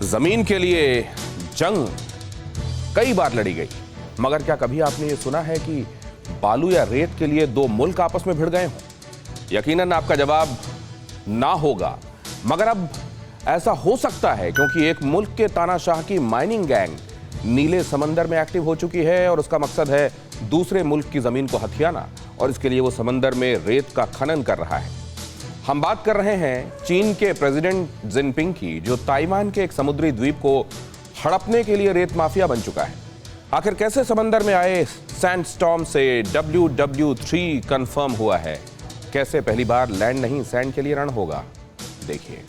जमीन के लिए जंग कई बार लड़ी गई, मगर क्या कभी आपने ये सुना है कि बालू या रेत के लिए दो मुल्क आपस में भिड़ गए हों? यकीनन आपका जवाब ना होगा, मगर अब ऐसा हो सकता है क्योंकि एक मुल्क के तानाशाह की माइनिंग गैंग नीले समंदर में एक्टिव हो चुकी है और उसका मकसद है दूसरे मुल्क की जमीन को हथियाना, और इसके लिए वो समंदर में रेत का खनन कर रहा है। हम बात कर रहे हैं चीन के प्रेसिडेंट जिनपिंग की, जो ताइवान के एक समुद्री द्वीप को हड़पने के लिए रेत माफिया बन चुका है। आखिर कैसे समंदर में आए सैंडस्टॉर्म से WW3 कंफर्म हुआ है? कैसे पहली बार लैंड नहीं सैंड के लिए रण होगा? देखिए।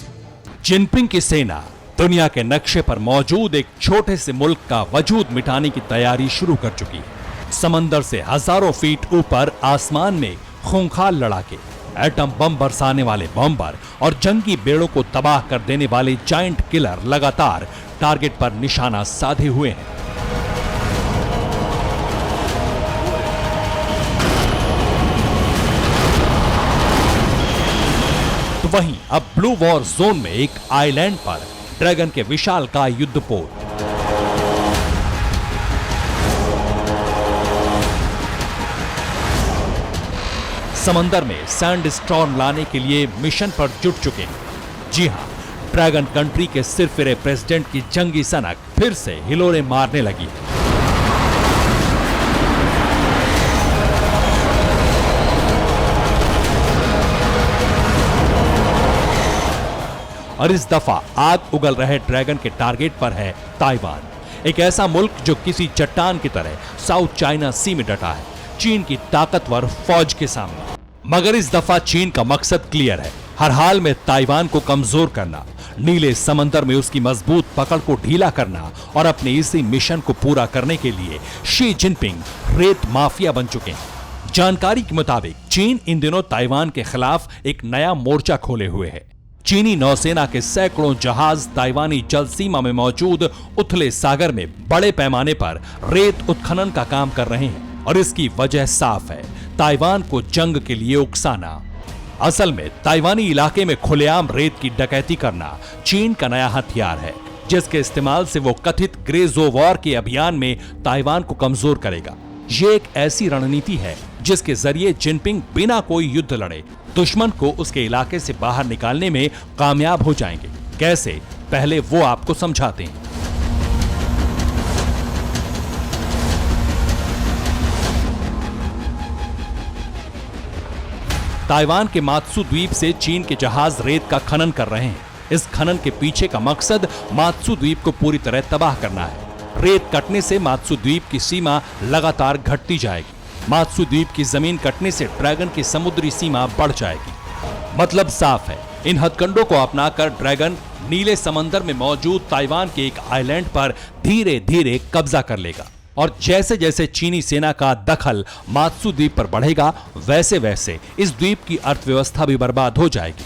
जिनपिंग की सेना दुनिया के नक्शे पर मौजूद एक छोटे से मुल्क का वजूद मिटाने की तैयारी शुरू कर चुकी है। समंदर से हजारों फीट ऊपर आसमान में खूंखार लड़ाके, एटम बम बरसाने वाले बॉम्बर और जंगी बेड़ों को तबाह कर देने वाले जायंट किलर लगातार टारगेट पर निशाना साधे हुए हैं। तो वहीं अब ब्लू वॉर जोन में एक आइलैंड पर ड्रैगन के विशालकाय युद्धपोत। समंदर में सैंड स्टॉर्म लाने के लिए मिशन पर जुट चुके हैं। जी हां, ड्रैगन कंट्री के सिरफिरे प्रेसिडेंट की जंगी सनक फिर से हिलोरे मारने लगी है। और इस दफा आग उगल रहे ड्रैगन के टारगेट पर है ताइवान, एक ऐसा मुल्क जो किसी चट्टान की तरह साउथ चाइना सी में डटा है चीन की ताकतवर फौज के सामने। मगर इस दफा चीन का मकसद क्लियर है, हर हाल में ताइवान को कमजोर करना, नीले समंदर में उसकी मजबूत पकड़ को ढीला करना, और अपने इसी मिशन को पूरा करने के लिए शी जिनपिंग रेत माफिया बन चुके हैं। जानकारी के मुताबिक चीन इन दिनों ताइवान के खिलाफ एक नया मोर्चा खोले हुए है। चीनी नौसेना के सैकड़ों जहाज ताइवानी जल सीमा में मौजूद उथले सागर में बड़े पैमाने पर रेत उत्खनन का काम कर रहे हैं, और इसकी वजह साफ है, ताइवान को जंग के लिए उकसाना। असल में ताइवानी इलाके में खुलेआम रेत की डकैती करना चीन का नया हथियार है, जिसके इस्तेमाल से वो कथित ग्रेजो वॉर के अभियान में ताइवान को कमजोर करेगा। ये एक ऐसी रणनीति है जिसके जरिए जिनपिंग बिना कोई युद्ध लड़े दुश्मन को उसके इलाके से बाहर निकालने में कामयाब हो जाएंगे। कैसे, पहले वो आपको समझाते हैं। ताइवान के मात्सु द्वीप से चीन के जहाज रेत का खनन कर रहे हैं। इस खनन के पीछे का मकसद मात्सु द्वीप को पूरी तरह तबाह करना है। रेत कटने से मात्सु द्वीप की सीमा लगातार घटती जाएगी। मात्सु द्वीप की जमीन कटने से ड्रैगन की समुद्री सीमा बढ़ जाएगी। मतलब साफ है, इन हथकंडों को अपनाकर ड्रैगन नीले समंदर में मौजूद ताइवान के एक आइलैंड पर धीरे धीरे कब्जा कर लेगा, और जैसे जैसे चीनी सेना का दखल मात्सु द्वीप पर बढ़ेगा, वैसे वैसे इस द्वीप की अर्थव्यवस्था भी बर्बाद हो जाएगी,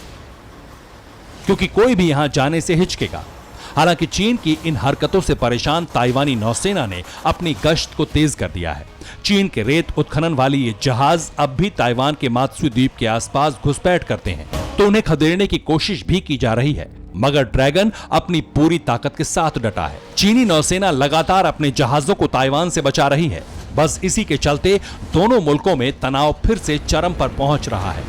क्योंकि कोई भी यहां जाने से हिचकेगा। हालांकि चीन की इन हरकतों से परेशान ताइवानी नौसेना ने अपनी गश्त को तेज कर दिया है। चीन के रेत उत्खनन वाली ये जहाज अब भी ताइवान के मात्सु द्वीप के आसपास घुसपैठ करते हैं, तो उन्हें खदेड़ने की कोशिश भी की जा रही है। मगर ड्रैगन अपनी पूरी ताकत के साथ डटा है। चीनी नौसेना लगातार अपने जहाजों को ताइवान से बचा रही है। बस इसी के चलते दोनों मुल्कों में तनाव फिर से चरम पर पहुंच रहा है।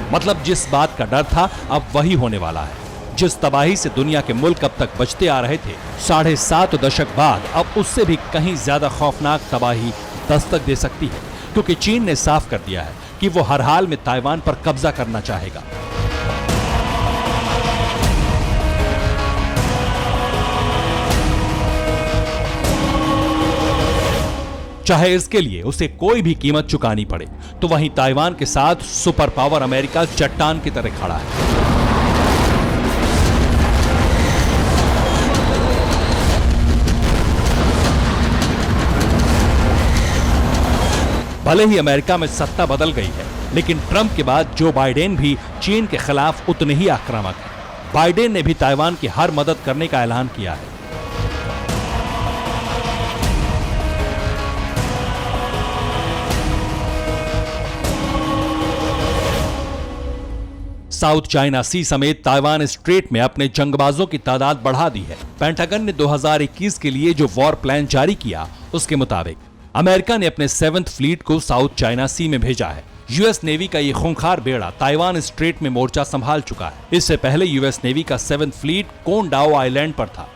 मतलब जिस बात का डर था अब वही होने वाला है। जिस तबाही से दुनिया के मुल्क अब तक बचते आ रहे थे, 7.5 दशक बाद अब उससे भी कहीं ज्यादा खौफनाक तबाही दस्तक दे सकती है, क्योंकि चीन ने साफ कर दिया है कि वो हर हाल में ताइवान पर कब्जा करना चाहेगा। चाहे इसके लिए उसे कोई भी कीमत चुकानी पड़े। तो वहीं ताइवान के साथ सुपर पावर अमेरिका चट्टान की तरह खड़ा है। भले ही अमेरिका में सत्ता बदल गई है, लेकिन ट्रंप के बाद जो बाइडेन भी चीन के खिलाफ उतने ही आक्रामक हैं। बाइडेन ने भी ताइवान की हर मदद करने का ऐलान किया है। साउथ चाइना सी समेत ताइवान स्ट्रेट में अपने जंगबाजों की तादाद बढ़ा दी है। पेंटागन ने 2021 के लिए जो वॉर प्लान जारी किया उसके मुताबिक अमेरिका ने अपने 7th फ्लीट को साउथ चाइना सी में भेजा है। यूएस नेवी का ये खूंखार बेड़ा ताइवान स्ट्रेट में मोर्चा संभाल चुका है। इससे पहले यूएस नेवी का 7th फ्लीट कोंडाओ आइलैंड पर था।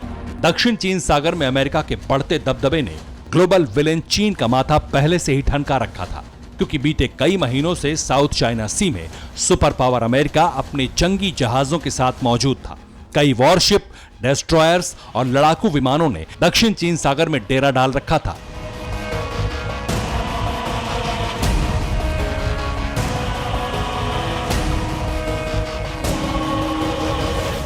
दक्षिण चीन सागर में अमेरिका के बढ़ते दबदबे ने ग्लोबल विलेन चीन का माथा पहले से ही ठनका रखा था, क्योंकि बीते कई महीनों से साउथ चाइना सी में सुपर पावर अमेरिका अपने जंगी जहाजों के साथ मौजूद था। कई वॉरशिप, डेस्ट्रॉयर्स और लड़ाकू विमानों ने दक्षिण चीन सागर में डेरा डाल रखा था।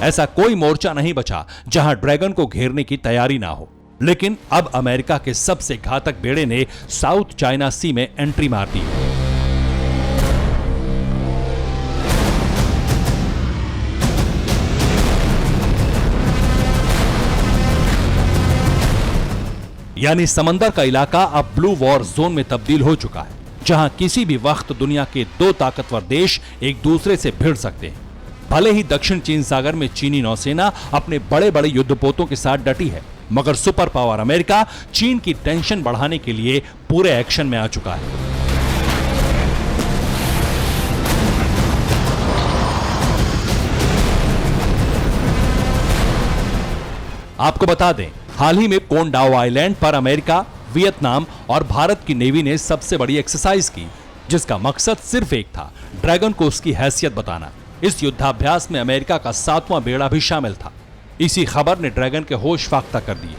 ऐसा कोई मोर्चा नहीं बचा जहां ड्रैगन को घेरने की तैयारी ना हो। लेकिन अब अमेरिका के सबसे घातक बेड़े ने साउथ चाइना सी में एंट्री मार दी है। यानी समंदर का इलाका अब ब्लू वॉर जोन में तब्दील हो चुका है, जहां किसी भी वक्त दुनिया के दो ताकतवर देश एक दूसरे से भिड़ सकते हैं। भले ही दक्षिण चीन सागर में चीनी नौसेना अपने बड़े बड़े युद्धपोतों के साथ डटी है, मगर सुपर पावर अमेरिका चीन की टेंशन बढ़ाने के लिए पूरे एक्शन में आ चुका है। आपको बता दें, हाल ही में कोंडाओ आइलैंड पर अमेरिका, वियतनाम और भारत की नेवी ने सबसे बड़ी एक्सरसाइज की, जिसका मकसद सिर्फ एक था, ड्रैगन को उसकी हैसियत बताना। इस युद्धाभ्यास में अमेरिका का 7वां बेड़ा भी शामिल था। इसी खबर ने ड्रैगन के होश फाख्ता कर दिए,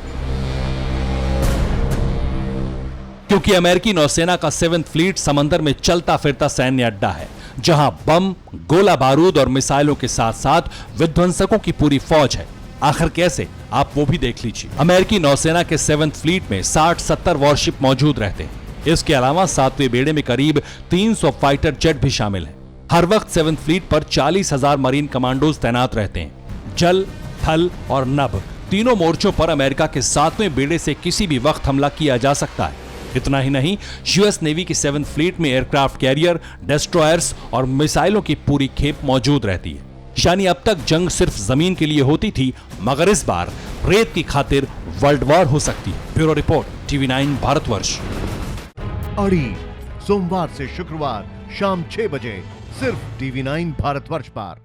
क्योंकि अमेरिकी नौसेना का 7th फ्लीट समंदर में चलता फिरता सैन्य अड्डा है, जहां बम, गोला बारूद और मिसाइलों के साथ साथ विध्वंसकों की पूरी फौज है। आखिर कैसे, आप वो भी देख लीजिए। अमेरिकी नौसेना के 7th फ्लीट में 60-70 वॉरशिप मौजूद रहते हैं। इसके अलावा 7वें बेड़े में करीब 300 फाइटर जेट भी शामिल हैं। हर वक्त 7th फ्लीट पर 40,000 मरीन कमांडोज तैनात रहते हैं। जल, थल और नभ तीनों मोर्चों पर अमेरिका के 7वें बेड़े से किसी भी वक्त हमला किया जा सकता है। इतना ही नहीं, यूएस नेवी की 7th फ्लीट में एयरक्राफ्ट कैरियर, डेस्ट्रॉयर्स और मिसाइलों की पूरी खेप मौजूद रहती है। यानी अब तक जंग सिर्फ जमीन के लिए होती थी, मगर इस बार रेत की खातिर वर्ल्ड वॉर हो सकती है। Bureau report, TV9 Bharatvarsh. अड़ी सोमवार से शुक्रवार शाम 6 बजे सिर्फ TV9 भारतवर्ष पर।